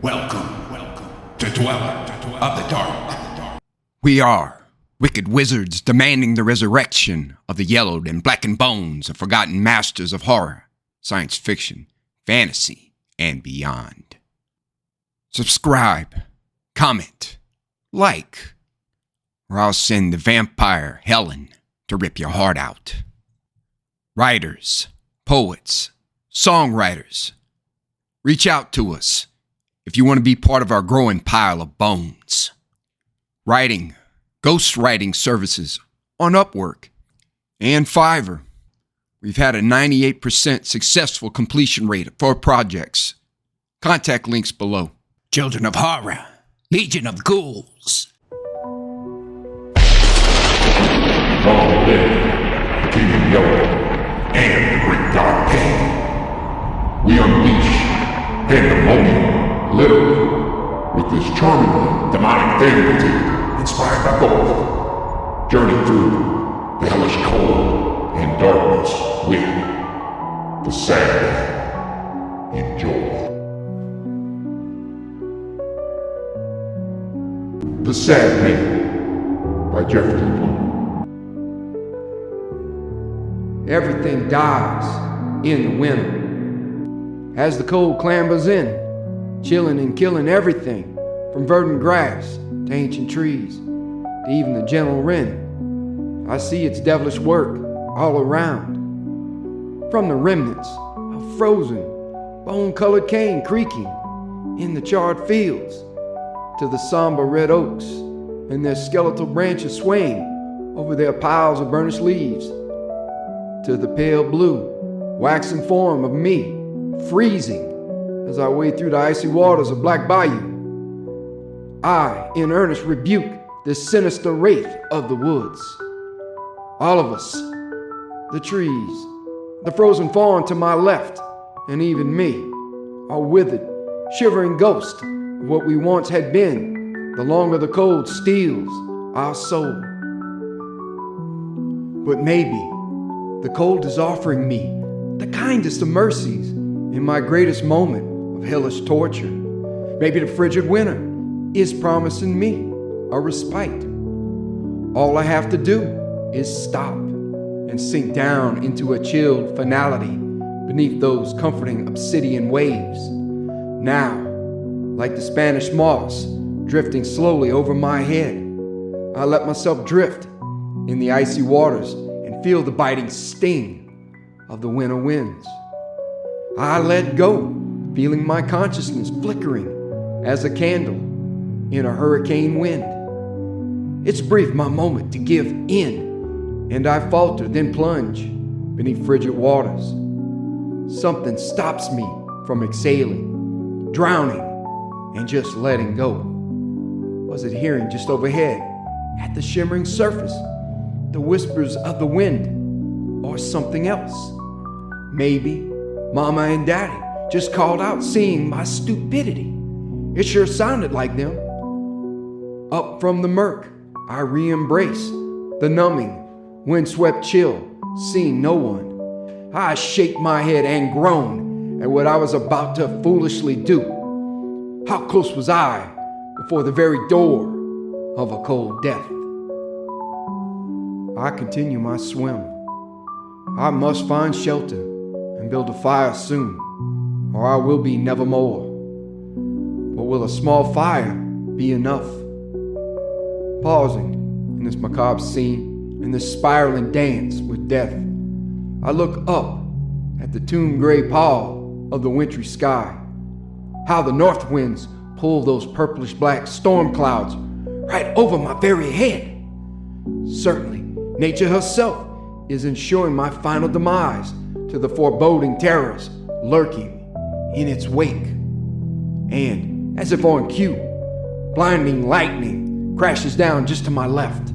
Welcome to Dweller of the Dark. We are wicked wizards demanding the resurrection of the yellowed and blackened bones of forgotten masters of horror, science fiction, fantasy, and beyond. Subscribe, comment, like, or I'll send the vampire Helen to rip your heart out. Writers, poets, songwriters, reach out to us if you want to be part of our growing pile of bones. Writing, ghostwriting services on Upwork and Fiverr. We've had a 98% successful completion rate for projects. Contact links below. Children of Horror, Legion of Ghouls. Long live King Yellow and the Great Dark King. We unleash pandemonium, literally, with this charmingly demonic fantasy inspired by both. Journey through the hellish cold and darkness with the sad. Enjoy. The Sad Man by Jeffrey LeBlanc. Everything dies in the winter. As the cold clambers in, chilling and killing everything, from verdant grass to ancient trees, to even the gentle wren. I see its devilish work all around. From the remnants of frozen, bone-colored cane creaking in the charred fields, to the somber red oaks and their skeletal branches swaying over their piles of burnished leaves, to the pale blue, waxen form of me, freezing as I wade through the icy waters of Black Bayou. I, in earnest, rebuke this sinister wraith of the woods. All of us, the trees, the frozen fawn to my left, and even me, are withered, shivering ghosts of what we once had been, the longer the cold steals our soul. But maybe the cold is offering me the kindest of mercies in my greatest moment of hellish torture. Maybe the frigid winter is promising me a respite. All I have to do is stop and sink down into a chilled finality beneath those comforting obsidian waves. Now, like the Spanish moss drifting slowly over my head, I let myself drift in the icy waters and feel the biting sting of the winter winds. I let go, feeling my consciousness flickering as a candle in a hurricane wind. It's brief my moment to give in, and I falter, then plunge beneath frigid waters. Something stops me from exhaling, drowning, and just letting go. Was it hearing just overhead, at the shimmering surface, the whispers of the wind, or something else? Maybe Mama and Daddy just called out, seeing my stupidity. It sure sounded like them. Up from the murk, I re-embrace the numbing, windswept chill, seeing no one. I shake my head and groan at what I was about to foolishly do. How close was I before the very door of a cold death? I continue my swim. I must find shelter and build a fire soon, or I will be nevermore. But will a small fire be enough? Pausing in this macabre scene, in this spiraling dance with death, I look up at the tomb-gray pall of the wintry sky. How the north winds pull those purplish-black storm clouds right over my very head. Certainly, nature herself is ensuring my final demise to the foreboding terrors lurking in its wake. And, as if on cue, blinding lightning crashes down just to my left,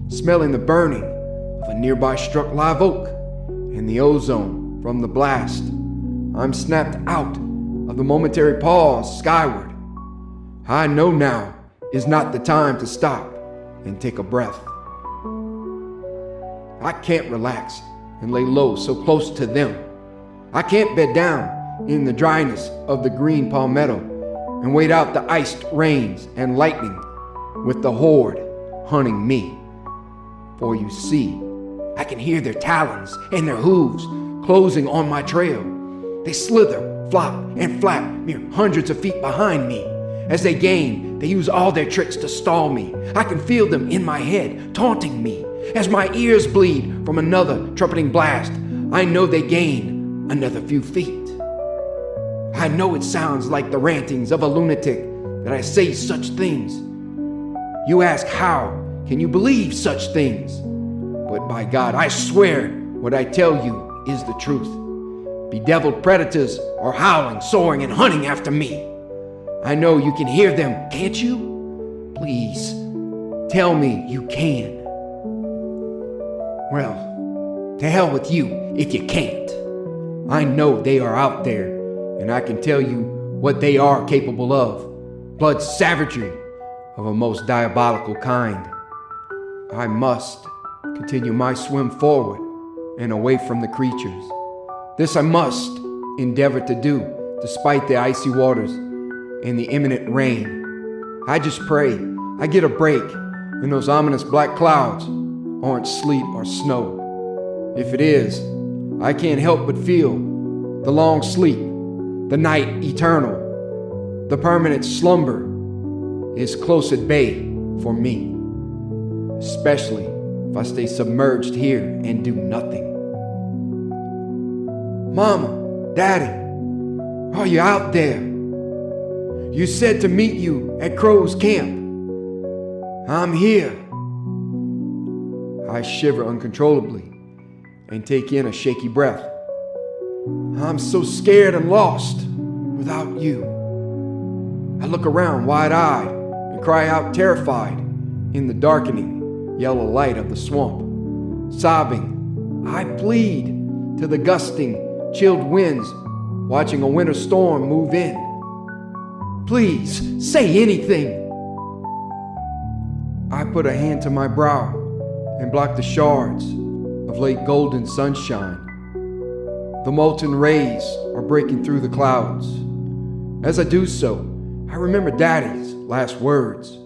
smelling the burning of a nearby struck live oak and the ozone from the blast. I'm snapped out of the momentary pause skyward. I know now is not the time to stop and take a breath. I can't relax and lay low so close to them. I can't bed down in the dryness of the green palmetto and wait out the iced rains and lightning with the horde hunting me. For you see, I can hear their talons and their hooves closing on my trail. They slither, flop, and flap mere hundreds of feet behind me. As they gain, they use all their tricks to stall me. I can feel them in my head, taunting me. As my ears bleed from another trumpeting blast, I know they gain another few feet. I know it sounds like the rantings of a lunatic that I say such things. You ask, how can you believe such things? But by God, I swear what I tell you is the truth. Bedeviled predators are howling, soaring, and hunting after me. I know you can hear them, can't you? Please, tell me you can. Well, to hell with you if you can't. I know they are out there, and I can tell you what they are capable of. Blood savagery of a most diabolical kind. I must continue my swim forward and away from the creatures. This I must endeavor to do despite the icy waters and the imminent rain. I just pray I get a break and those ominous black clouds aren't sleet or snow. If it is, I can't help but feel the long sleep, the night eternal, the permanent slumber is close at bay for me, especially if I stay submerged here and do nothing. Mama, Daddy, are you out there? You said to meet you at Crow's camp. I'm here. I shiver uncontrollably and take in a shaky breath. I'm so scared and lost without you. I look around wide-eyed and cry out terrified in the darkening yellow light of the swamp. Sobbing, I plead to the gusting, chilled winds watching a winter storm move in. Please, say anything. I put a hand to my brow and block the shards of late golden sunshine. The molten rays are breaking through the clouds. As I do so, I remember Daddy's last words.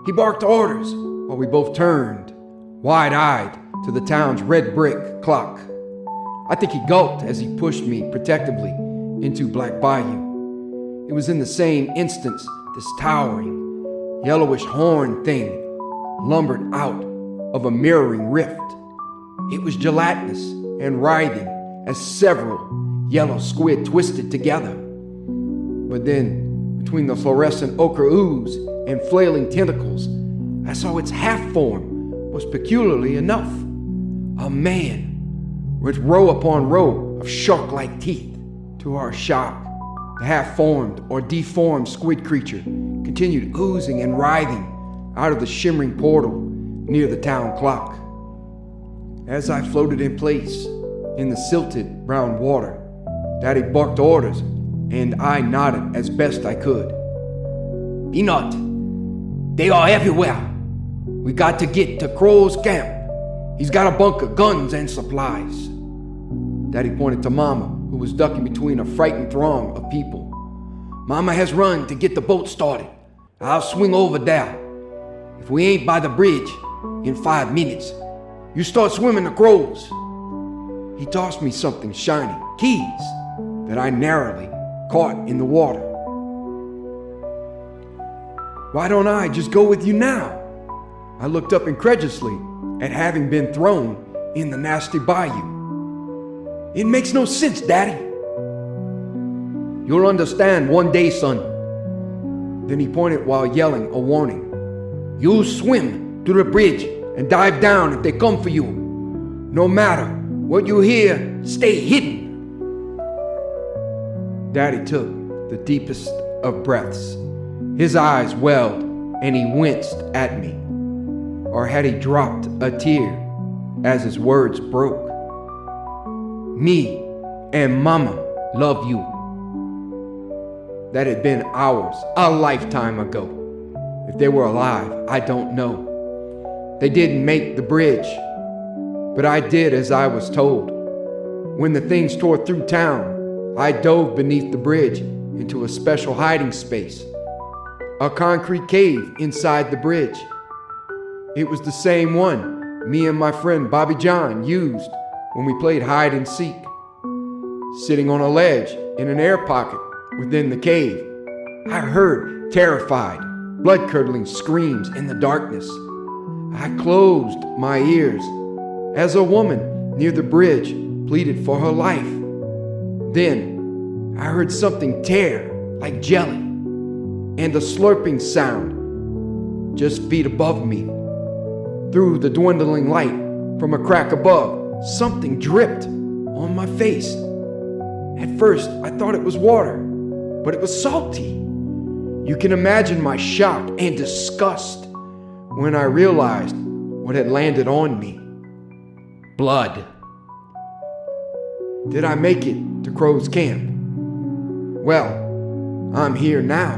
He barked orders while we both turned, wide-eyed, to the town's red brick clock. I think he gulped as he pushed me protectively into Black Bayou. It was in the same instance this towering, yellowish horn thing lumbered out of a mirroring rift. It was gelatinous and writhing as several yellow squid twisted together. But then, between the fluorescent ochre ooze and flailing tentacles, I saw its half form was peculiarly enough. A man with row upon row of shark-like teeth. To our shock, the half-formed or deformed squid creature continued oozing and writhing out of the shimmering portal near the town clock. As I floated in place in the silted brown water, Daddy barked orders and I nodded as best I could. Peanut, they are everywhere. We got to get to Crow's camp. He's got a bunk of guns and supplies. Daddy pointed to Mama, who was ducking between a frightened throng of people. Mama has run to get the boat started. I'll swing over there. If we ain't by the bridge in 5 minutes, you start swimming the Crows. He tossed me something shiny, keys, that I narrowly caught in the water. Why don't I just go with you now? I looked up incredulously at having been thrown in the nasty bayou. It makes no sense, Daddy. You'll understand one day, son. Then he pointed while yelling a warning. You'll swim to the bridge and dive down if they come for you. No matter what you hear, stay hidden. Daddy took the deepest of breaths. His eyes welled and he winced at me. Or had he dropped a tear as his words broke? Me and Mama love you. That had been hours, a lifetime ago. If they were alive, I don't know. They didn't make the bridge, but I did as I was told. When the things tore through town, I dove beneath the bridge into a special hiding space, a concrete cave inside the bridge. It was the same one me and my friend Bobby John used when we played hide and seek. Sitting on a ledge in an air pocket within the cave, I heard terrified, blood-curdling screams in the darkness. I closed my ears as a woman near the bridge pleaded for her life. Then I heard something tear like jelly and a slurping sound just feet above me. Through the dwindling light from a crack above, something dripped on my face. At first, I thought it was water, but it was salty. You can imagine my shock and disgust when I realized what had landed on me. Blood. Did I make it to Crow's camp? Well, I'm here now.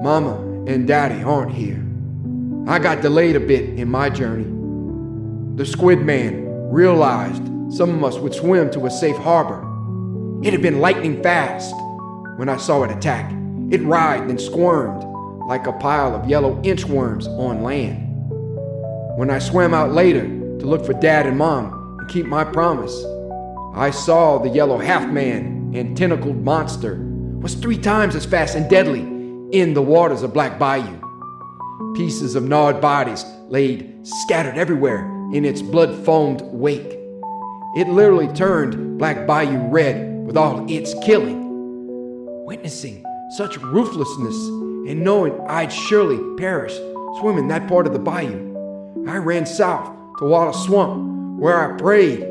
Mama and Daddy aren't here. I got delayed a bit in my journey. The squid man realized some of us would swim to a safe harbor. It had been lightning fast when I saw it attack. It writhed and squirmed like a pile of yellow inchworms on land. When I swam out later to look for Dad and Mom and keep my promise, I saw the yellow half-man and tentacled monster was 3 times as fast and deadly in the waters of Black Bayou. Pieces of gnawed bodies laid scattered everywhere in its blood-foamed wake. It literally turned Black Bayou red with all its killing. Witnessing such ruthlessness and knowing I'd surely perish swimming that part of the bayou, I ran south to Water Swamp, where I prayed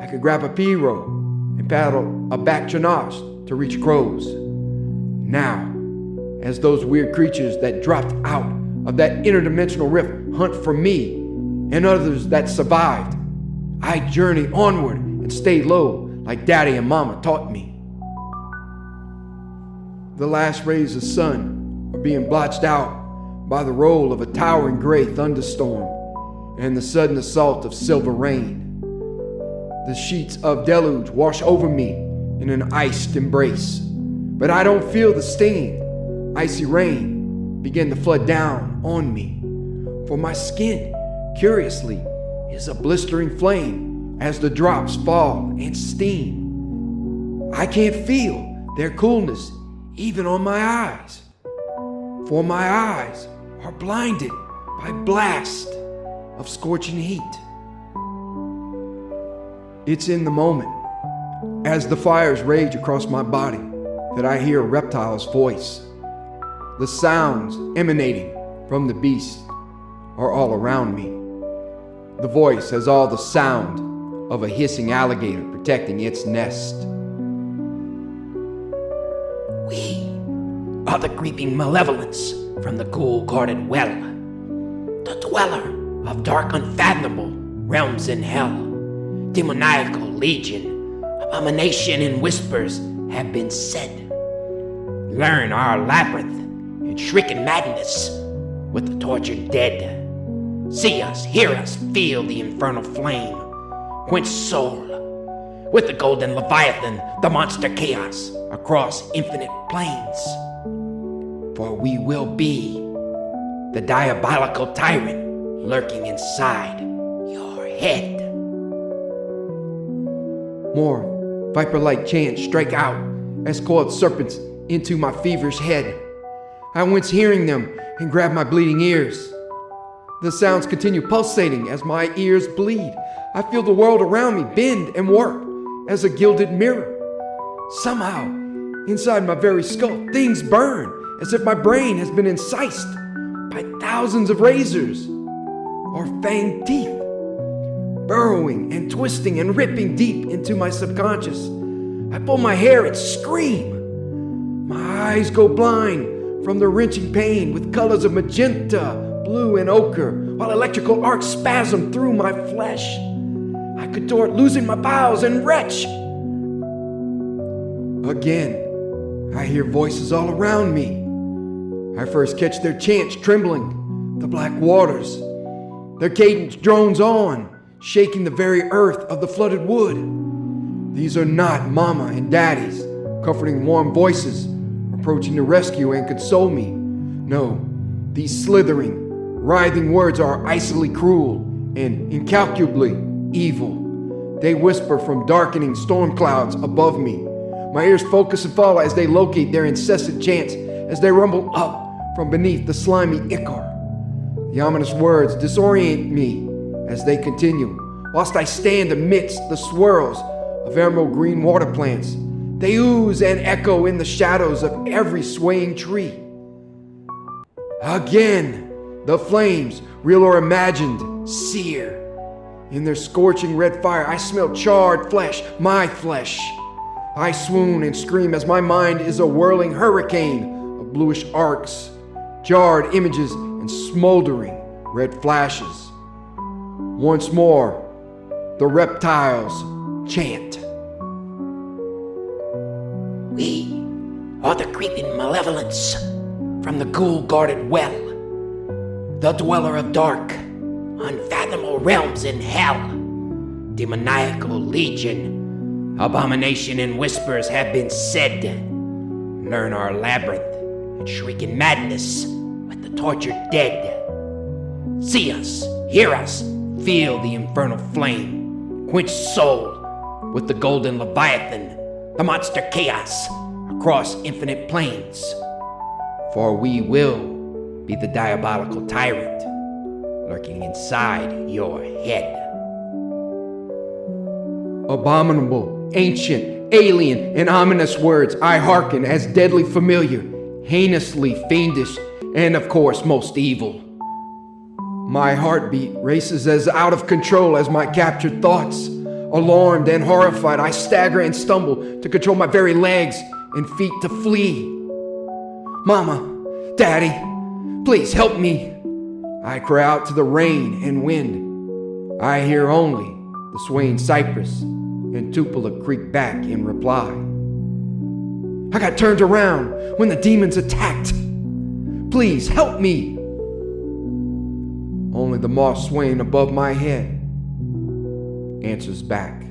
I could grab a pirogue and paddle a back chanache to reach Crow's. Now, as those weird creatures that dropped out of that interdimensional rift hunt for me and others that survived, I journey onward and stay low like Daddy and Mama taught me. The last rays of sun are being blotched out by the roll of a towering gray thunderstorm and the sudden assault of silver rain. The sheets of deluge wash over me in an iced embrace, but I don't feel the stinging, icy rain begin to flood down on me, for my skin, curiously, is a blistering flame as the drops fall and steam. I can't feel their coolness even on my eyes, for my eyes are blinded by blast of scorching heat. It's in the moment, as the fires rage across my body, that I hear a reptile's voice. The sounds emanating from the beast are all around me. The voice has all the sound of a hissing alligator protecting its nest. We are the creeping malevolence from the cool-guarded well, the dweller of dark unfathomable realms in hell. Demoniacal legion, abomination and whispers have been said. Learn our labyrinth and shrieking madness with the tortured dead. See us, hear us, feel the infernal flame. Quench soul with the golden leviathan, the monster chaos across infinite plains. For we will be the diabolical tyrant lurking inside your head. More viper-like chants strike out as coiled serpents into my feverish head. I wince hearing them and grab my bleeding ears. The sounds continue pulsating as my ears bleed. I feel the world around me bend and warp as a gilded mirror. Somehow, inside my very skull, things burn as if my brain has been incised by thousands of razors or fanged teeth, burrowing and twisting and ripping deep into my subconscious. I pull my hair and scream. My eyes go blind from the wrenching pain with colors of magenta, blue, and ochre, while electrical arcs spasm through my flesh. I contort, losing my bowels and retch. Again, I hear voices all around me. I first catch their chants trembling the black waters. Their cadence drones on, shaking the very earth of the flooded wood. These are not Mama and Daddy's comforting warm voices approaching to rescue and console me. No, these slithering, writhing words are icily cruel and incalculably evil. They whisper from darkening storm clouds above me. My ears focus and follow as they locate their incessant chants, as they rumble up from beneath the slimy ichor. The ominous words disorient me as they continue, whilst I stand amidst the swirls of emerald green water plants. They ooze and echo in the shadows of every swaying tree. Again, the flames, real or imagined, sear. In their scorching red fire, I smell charred flesh, my flesh. I swoon and scream as my mind is a whirling hurricane of bluish arcs, jarred images, and smoldering red flashes. Once more, the reptiles chant. We are the creeping malevolence from the ghoul-guarded well, the dweller of dark, unfathomable realms in hell, demoniacal legion, abomination and whispers have been said. Learn our labyrinth and shrieking madness with the tortured dead. See us, hear us, feel the infernal flame, quench soul with the golden leviathan, the monster chaos across infinite plains. For we will be the diabolical tyrant lurking inside your head. Abominable, ancient, alien, and ominous words I hearken as deadly familiar, heinously fiendish, and of course most evil. My heartbeat races as out of control as my captured thoughts. Alarmed and horrified, I stagger and stumble to control my very legs and feet to flee. Mama, Daddy, please help me. I cry out to the rain and wind. I hear only the swaying cypress and Tupelo creak back in reply. I got turned around when the demons attacked. Please help me. Only the moss swaying above my head answers back.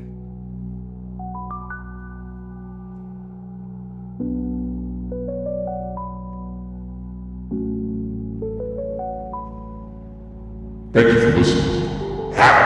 Thank you for listening.